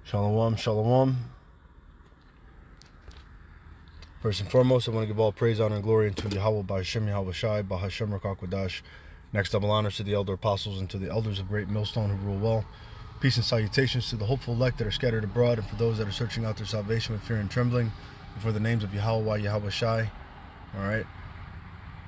Shalom, shalom. First and foremost, I want to give all praise, honor, and glory unto Yahweh, Ba'Hashem, Yahweh Shai, Ba'Hashem, Rakakwadash. Next, double honors to the elder apostles and to the elders of Great Millstone who rule well. Peace and salutations to the hopeful elect that are scattered abroad, and for those that are searching out their salvation with fear and trembling, before the names of Yahweh, Yahweh Shai. All right.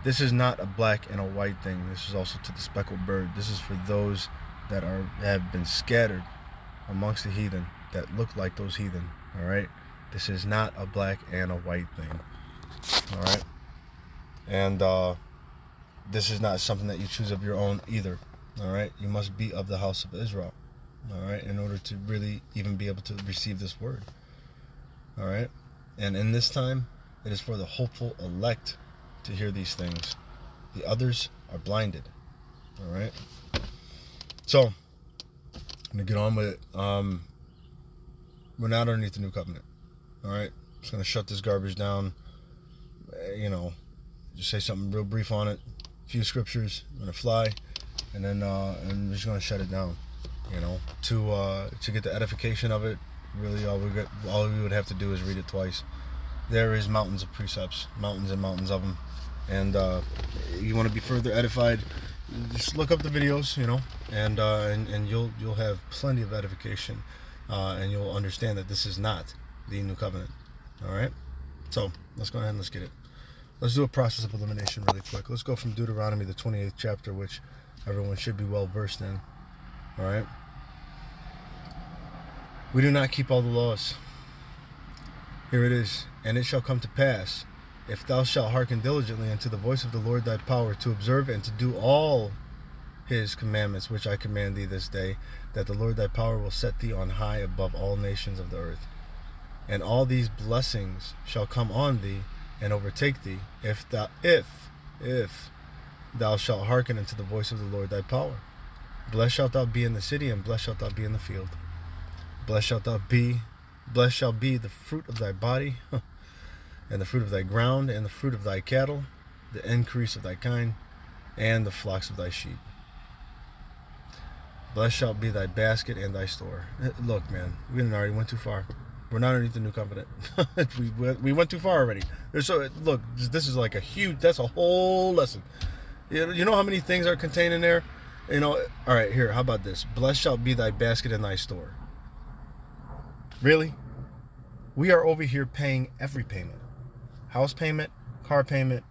This is not a black and a white thing. This is also to the speckled bird. This is for those that have been scattered amongst the heathen, that look like those heathen. All right. This is not a black and a white thing. All right. And this is not something that you choose of your own either. All right. You must be of the house of Israel. All right. In order to really even be able to receive this word. All right. And in this time, it is for the hopeful elect to hear these things. The others are blinded. All right. So, I'm going to get on with it. We're not underneath the new covenant. All right. Just going to shut this garbage down. Just say something real brief on it. A few scriptures. I'm going to fly. And then I'm just going to shut it down. To get the edification of it, really all we would have to do is read it twice. There is mountains of precepts. Mountains and mountains of them. And you want to be further edified, just look up the videos, and you'll have plenty of edification, and you'll understand that this is not the new covenant. All right. So let's go ahead and let's get it. Let's do a process of elimination really quick. Let's go from Deuteronomy, the 28th chapter, which everyone should be well versed in. All right. We do not keep all the laws. Here it is. And it shall come to pass, if thou shalt hearken diligently unto the voice of the Lord thy power, to observe and to do all his commandments which I command thee this day, that the Lord thy power will set thee on high above all nations of the earth. And all these blessings shall come on thee and overtake thee, if thou shalt hearken unto the voice of the Lord thy power. Blessed shalt thou be in the city, and blessed shalt thou be in the field. Blessed shall be the fruit of thy body, and the fruit of thy ground, and the fruit of thy cattle, the increase of thy kind, and the flocks of thy sheep. Blessed shall be thy basket and thy store. Look, man, we already went too far. We're not underneath the new covenant. we went too far already. Look, this is like that's a whole lesson. You know how many things are contained in there? All right, here, how about this? Blessed shall be thy basket and thy store. Really? We are over here paying every payment. House payment, car payment,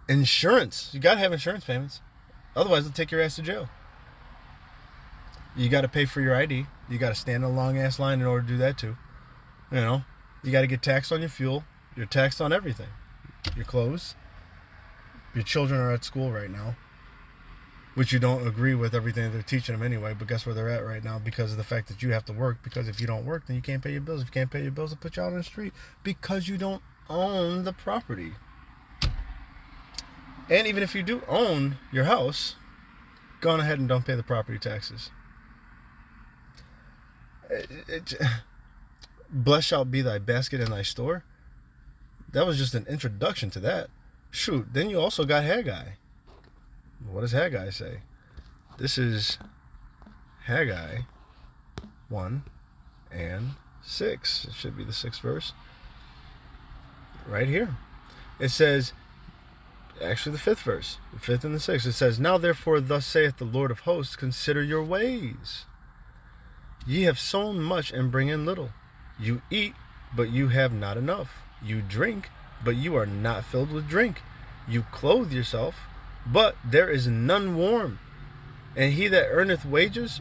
insurance. You got to have insurance payments. Otherwise, they'll take your ass to jail. You got to pay for your ID. You got to stand in a long-ass line in order to do that, too. You got to get taxed on your fuel. You're taxed on everything. Your clothes. Your children are at school right now, which you don't agree with everything they're teaching them anyway, but guess where they're at right now? Because of the fact that you have to work. Because if you don't work, then you can't pay your bills. If you can't pay your bills, they'll put you out on the street because you don't own the property. And even if you do own your house, go on ahead and don't pay the property taxes. Blessed shall be thy basket and thy store. That was just an introduction to that. Shoot, then you also got Haggai. What does Haggai say? This is Haggai 1 and 6. It should be the 6th verse. Right here. It says, actually the 5th verse. The 5th and the 6th. It says, now therefore thus saith the Lord of hosts, consider your ways. Ye have sown much and bring in little. You eat, but you have not enough. You drink, but you are not filled with drink. You clothe yourself, but there is none warm. And he that earneth wages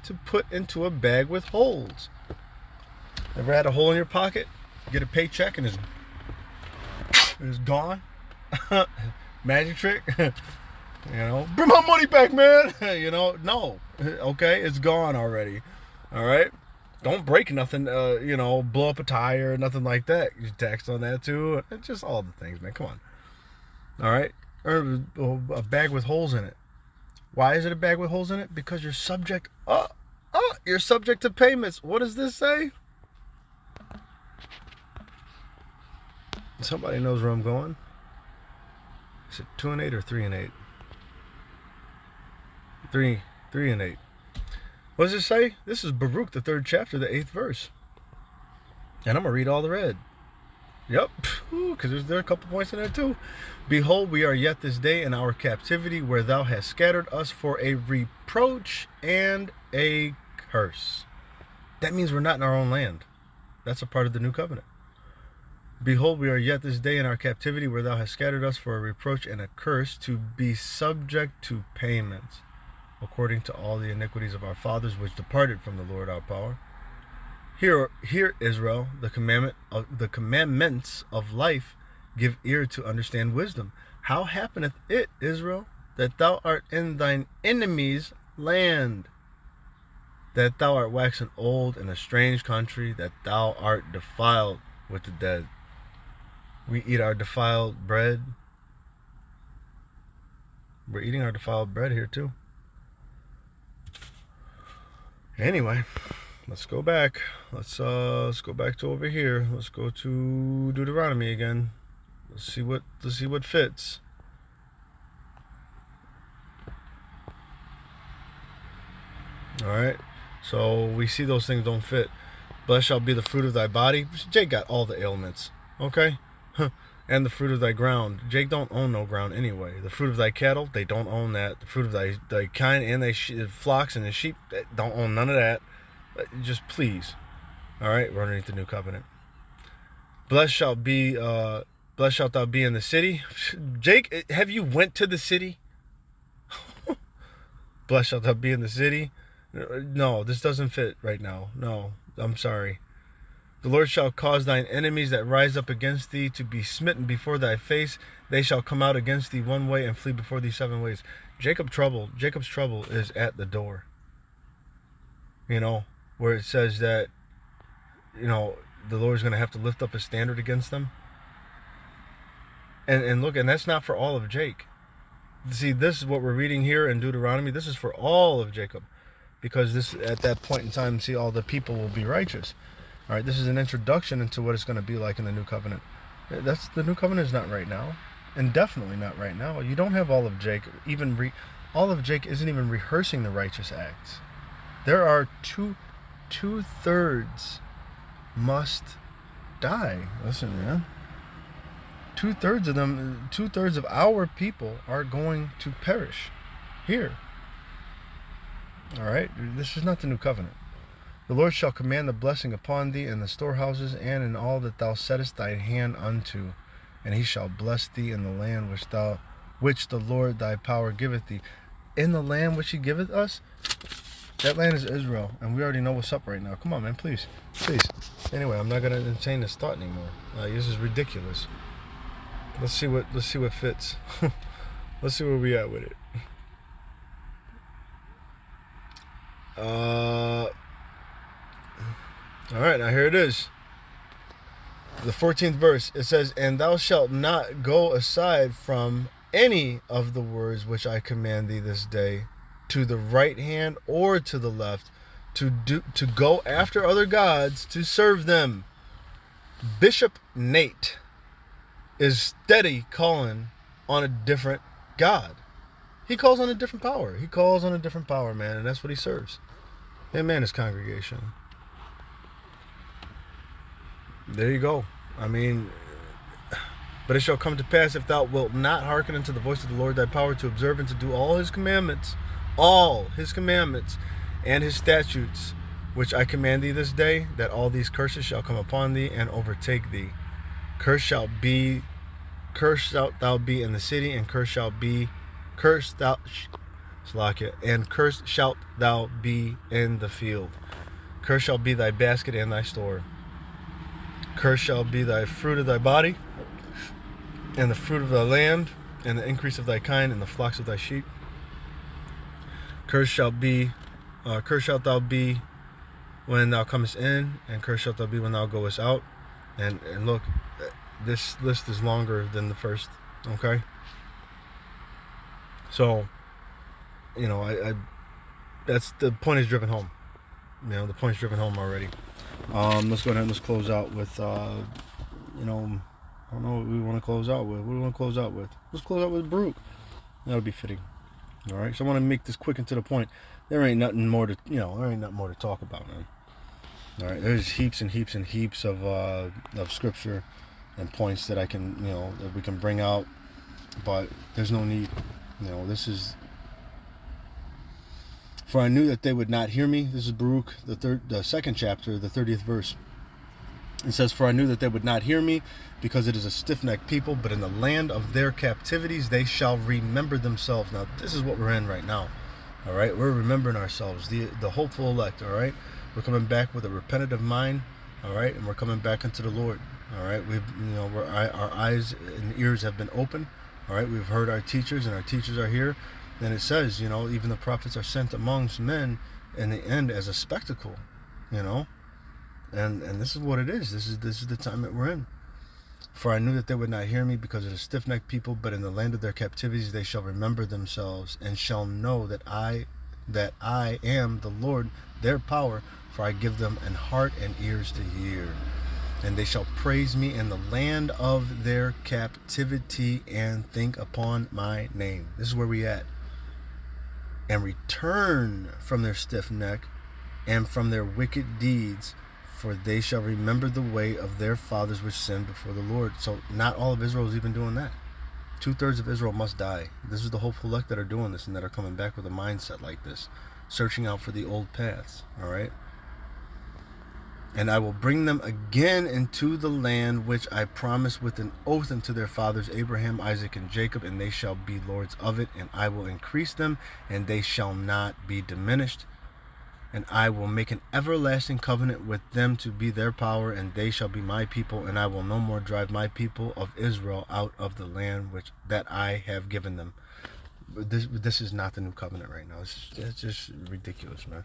to put into a bag with holes. Ever had a hole in your pocket? Get a paycheck and it's gone? Magic trick? Bring my money back, man. No. Okay, it's gone already. All right? Don't break nothing, blow up a tire, nothing like that. You're taxed on that too. It's just all the things, man. Come on. All right? Earn a bag with holes in it. Why is it a bag with holes in it? Because you're subject to payments. What does this say? Somebody knows where I'm going. Is it 2 and 8 or 3 and 8? 3 and 8. What does it say? This is Baruch, the 3rd chapter, the 8th verse. And I'm going to read all the red. Yep, because there are a couple points in there too. Behold, we are yet this day in our captivity, where thou hast scattered us for a reproach and a curse. That means we're not in our own land. That's a part of the new covenant. Behold, we are yet this day in our captivity, where thou hast scattered us for a reproach and a curse, to be subject to payments, according to all the iniquities of our fathers, which departed from the Lord our power. Hear, Israel, the commandments of life, give ear to understand wisdom. How happeneth it, Israel, that thou art in thine enemy's land, that thou art waxen old in a strange country, that thou art defiled with the dead? We eat our defiled bread. We're eating our defiled bread here too. Anyway, let's go back. Let's go back to over here. Let's go to Deuteronomy again. Let's see what fits. All right. So we see those things don't fit. Blessed shall be the fruit of thy body. Jake got all the ailments. Okay. And the fruit of thy ground. Jake don't own no ground anyway. The fruit of thy cattle, they don't own that. The fruit of thy kind and thy flocks and the sheep, they don't own none of that. Just please. All right, we're underneath the new covenant. Blessed shalt thou be in the city. Jake, have you went to the city? Blessed shalt thou be in the city. No, this doesn't fit right now. No, I'm sorry. The Lord shall cause thine enemies that rise up against thee to be smitten before thy face. They shall come out against thee one way and flee before thee 7 ways. Jacob's trouble is at the door. You know, where it says that, you know, the Lord's going to have to lift up a standard against them. And look, and that's not for all of Jake. See, this is what we're reading here in Deuteronomy. This is for all of Jacob. Because this, at that point in time, see, all the people will be righteous. All right, this is an introduction into what it's going to be like in the new covenant. The new covenant is not right now, and definitely not right now. You don't have all of Jake. All of Jake isn't even rehearsing the righteous acts. There are two-thirds must die. Listen, man. Two-thirds of them, two-thirds of our people are going to perish here. All right, this is not the new covenant. The Lord shall command the blessing upon thee in the storehouses and in all that thou settest thy hand unto, and he shall bless thee in the land which the Lord thy power giveth thee. In the land which he giveth us, that land is Israel, and we already know what's up right now. Come on, man, please. Anyway, I'm not gonna entertain this thought anymore. This is ridiculous. Let's see what fits. Let's see where we at with it. All right, now here it is. The 14th verse, it says, and thou shalt not go aside from any of the words which I command thee this day, to the right hand or to the left, to go after other gods, to serve them. Bishop Nate is steady calling on a different God. He calls on a different power. He calls on a different power, man, and that's what he serves. Him and his congregation. There you go. I mean, but it shall come to pass, if thou wilt not hearken unto the voice of the Lord thy power, to observe and to do all his commandments, and his statutes, which I command thee this day, that all these curses shall come upon thee and overtake thee. Cursed shalt thou be in the city, and cursed shalt thou be in the field. Cursed shall be thy basket and thy store. Cursed shall be thy fruit of thy body, and the fruit of thy land, and the increase of thy kind, and the flocks of thy sheep. Cursed shalt thou be when thou comest in, and cursed shalt thou be when thou goest out. And look, this list is longer than the first. Okay. So, you know, I that's the point is driven home. You know, the point's driven home already. Let's go ahead and let's close out with, you know, I don't know what we want to close out with. What do we want to close out with? Let's close out with Baruch. That'll be fitting. All right. So I want to make this quick and to the point. there ain't nothing more to, there ain't nothing more to talk about, man. All right, there's heaps and heaps and heaps of scripture and points that I can, that we can bring out, but there's no need. This is, for I knew that they would not hear me. This is Baruch, the second chapter, the 30th verse. It says, for I knew that they would not hear me, because it is a stiff-necked people, but in the land of their captivities they shall remember themselves. Now, this is what we're in right now. All right, we're remembering ourselves, the hopeful elect. All right, we're coming back with a repentative mind. All right, and we're coming back into the Lord. All right, our eyes and ears have been opened. All right, we've heard our teachers, and our teachers are here. And it says, even the prophets are sent amongst men in the end as a spectacle. And this is what it is. This is the time that we're in. For I knew that they would not hear me, because of the stiff-necked people, but in the land of their captivities they shall remember themselves, and shall know that I am the Lord their power, for I give them an heart and ears to hear. And they shall praise me in the land of their captivity, and think upon my name. This is where we at. And return from their stiff neck and from their wicked deeds, for they shall remember the way of their fathers which sinned before the Lord. So not all of Israel is even doing that. 2/3 of Israel must die. This is the hopeful elect that are doing this, and that are coming back with a mindset like this, searching out for the old paths. All right. And I will bring them again into the land which I promised with an oath unto their fathers Abraham, Isaac, and Jacob, and they shall be lords of it, and I will increase them, and they shall not be diminished. And I will make an everlasting covenant with them to be their power, and they shall be my people, and I will no more drive my people of Israel out of the land that I have given them. This is not the new covenant right now. It's just ridiculous, man.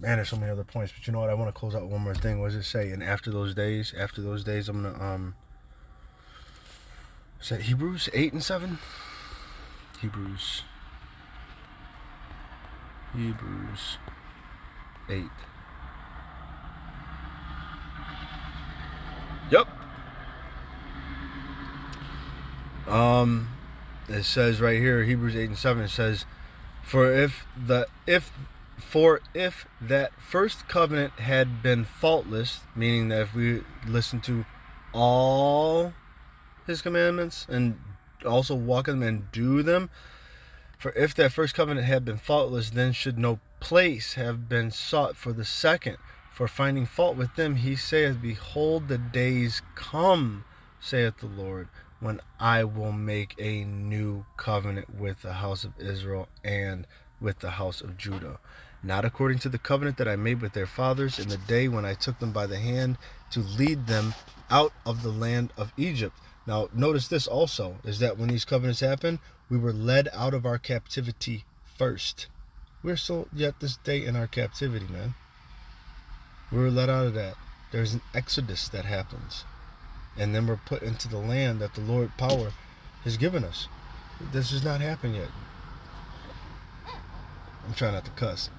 Man, there's so many other points, but you know what? I want to close out with one more thing. What does it say? And after those days, I'm gonna is that Hebrews 8 and 7? Hebrews 8. Yep. It says right here, Hebrews 8 and 7. It says, For if that first covenant had been faultless, meaning that if we listen to all his commandments and also walk in them and do them, for if that first covenant had been faultless, then should no place have been sought for the second. For finding fault with them, he saith, Behold, the days come, saith the Lord, when I will make a new covenant with the house of Israel and with the house of Judah, not according to the covenant that I made with their fathers in the day when I took them by the hand to lead them out of the land of Egypt. Now, notice this also, is that when these covenants happened, we were led out of our captivity first. We're still yet this day in our captivity, man. We were let out of that. There's an exodus that happens. And then we're put into the land that the Lord power has given us. This has not happened yet. I'm trying not to cuss.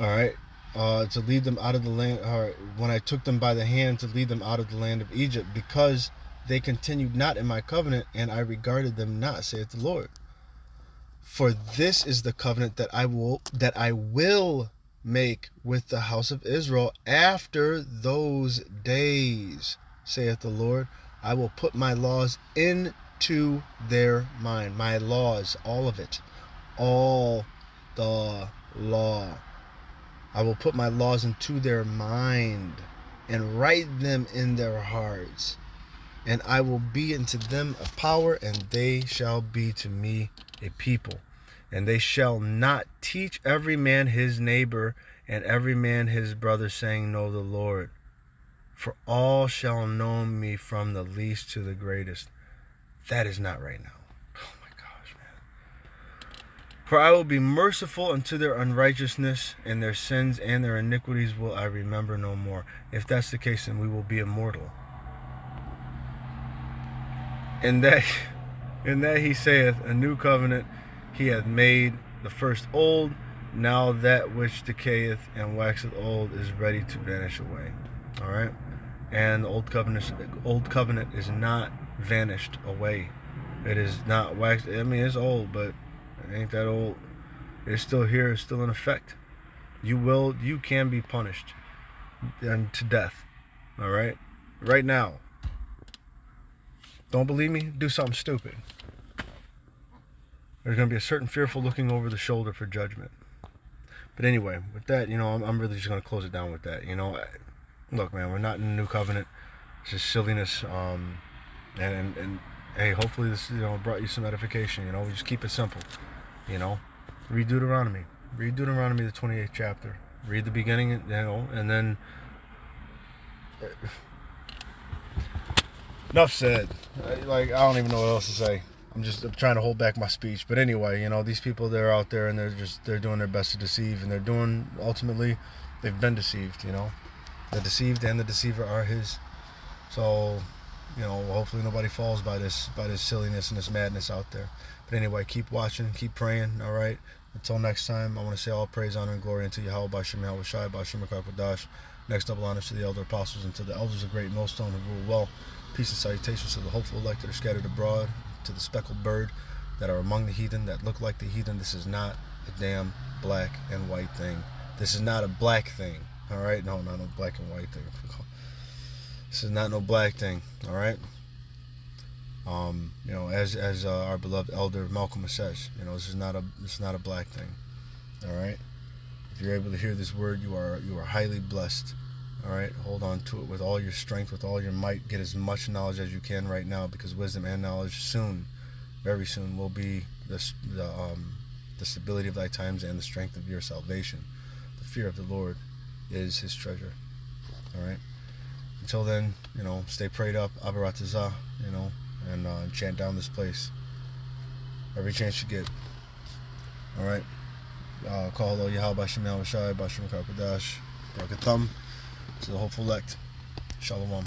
All right. To lead them out of the land, or when I took them by the hand to lead them out of the land of Egypt, because they continued not in my covenant, and I regarded them not, saith the Lord. For this is the covenant that I will make with the house of Israel after those days, saith the Lord. I will put my laws into their mind. My laws, all of it. All the law. I will put my laws into their mind and write them in their hearts. And I will be unto them a power, and they shall be to me a people. And they shall not teach every man his neighbor and every man his brother, saying, Know the Lord. For all shall know me from the least to the greatest. That is not right now. Oh my gosh, man. For I will be merciful unto their unrighteousness, and their sins and their iniquities will I remember no more. If that's the case, then we will be immortal. In that he saith, A new covenant he hath made, the first old. Now that which decayeth and waxeth old is ready to vanish away. All right, and the old covenant is not vanished away. It is not waxed. I mean, it's old, but It ain't that old. It's still here. It's still in effect. You can be punished and to death. All right? Right now. Don't believe me? Do something stupid. There's going to be a certain fearful looking over the shoulder for judgment. But anyway, with that, I'm really just going to close it down with that. Look, man, we're not in the new covenant. It's just silliness. And hey, hopefully this, brought you some edification. We just keep it simple. Read Deuteronomy. Read Deuteronomy, the 28th chapter. Read the beginning, and then... Enough said. I don't even know what else to say. I'm trying to hold back my speech. But anyway, these people, they're out there and they're doing their best to deceive, and ultimately, they've been deceived, The deceived and the deceiver are his. So, hopefully nobody falls by this silliness and this madness out there. But anyway, keep watching, keep praying, all right? Until next time, I want to say all praise, honor, and glory unto Yahweh, Bashem, Yahweh Shai, Bashem, Makakwadash. Next double honors to the elder apostles and to the elders of great millstone who rule well. Peace and salutations to the hopeful elect that are scattered abroad, to the speckled bird that are among the heathen, that look like the heathen. This is not a damn black and white thing. This is not a black thing, all right? No, not no black and white thing. This is not no black thing, all right? As our beloved elder Malcolm says, this is not a black thing, all right? If you're able to hear this word, you are highly blessed. All right, hold on to it with all your strength, with all your might. Get as much knowledge as you can right now, because wisdom and knowledge soon, very soon, will be the stability of thy times and the strength of your salvation. The fear of the Lord is his treasure. All right. Until then, stay prayed up, Abaratazah, and chant down this place every chance you get. All right. Call hello Yahweh Bashem Yahweh Shai Bashem Karpadash Barakathum to the hopeful elect. Shalom.